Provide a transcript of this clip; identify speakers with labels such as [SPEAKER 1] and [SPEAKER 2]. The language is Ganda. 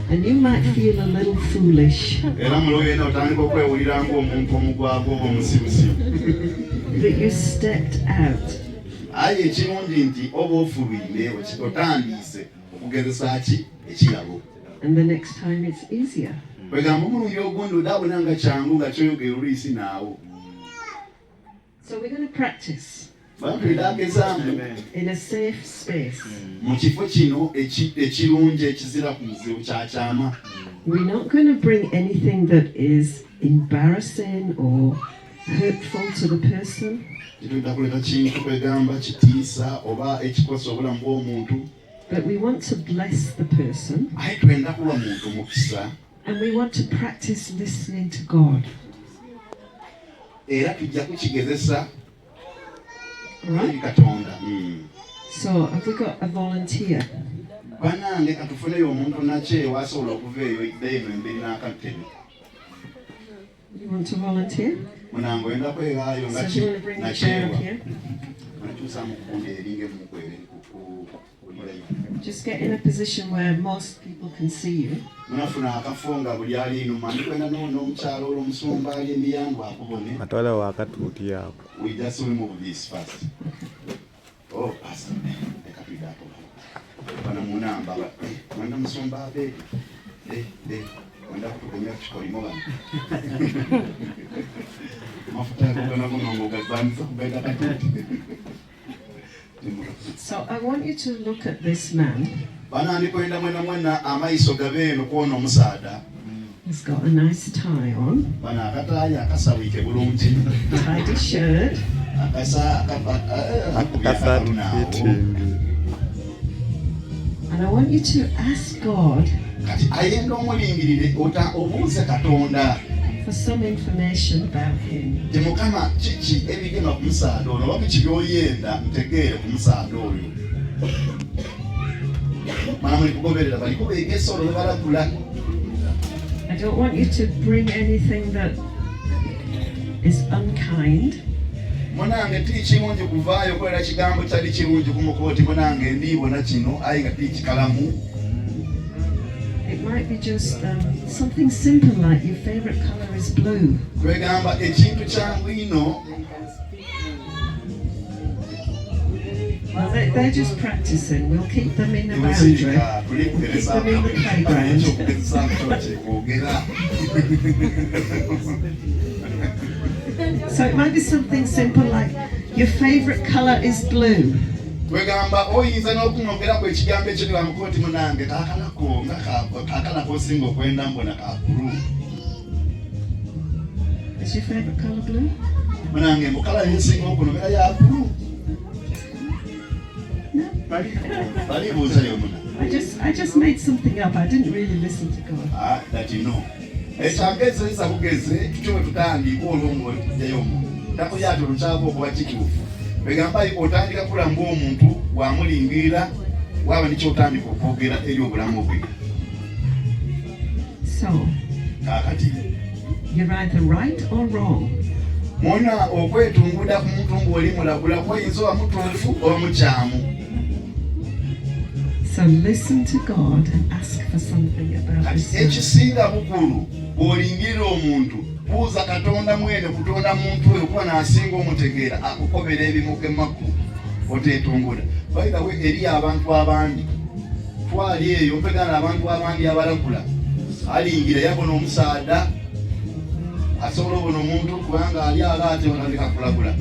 [SPEAKER 1] And you might feel a little foolish that you stepped out. And the next time it's easier. So we're going to practice in a safe space. We're not going to bring anything that is embarrassing or hurtful to the person. But we want to bless the person. And we want to practice listening to God. Right? So, have we got a volunteer? You want to volunteer? So, do you want to bring the chair up here? Just get in a position where most people can see you.
[SPEAKER 2] We just remove this first. Oh, Pastor,
[SPEAKER 1] so I want you to look at this man. He's got a nice tie on. Tidy shirt. And I want you to ask God for some information about him. I don't want you to bring anything that is unkind. It might be just something simple like your favorite color is blue. Well, they're just practicing. We'll keep them in the boundary. We'll keep them in the playground. So it might be something simple like, your favorite color is blue. What's your favorite color blue? No. I just made something up. I didn't really listen to God.
[SPEAKER 2] That you know. It's
[SPEAKER 1] so, you're either right or wrong. So listen to God and ask for something about this man.
[SPEAKER 2] Buuza Katonda mwene kutonda muntu oyo kuba n'asinga omutegeera akukobera ebimuke makulu oteetongula. By the way, eri abantu abandi twali eyo mpegana abantu abandi abalagula alingira yabona omusaada asobola obona omuntu kubanga ali alaate otandika kulagula.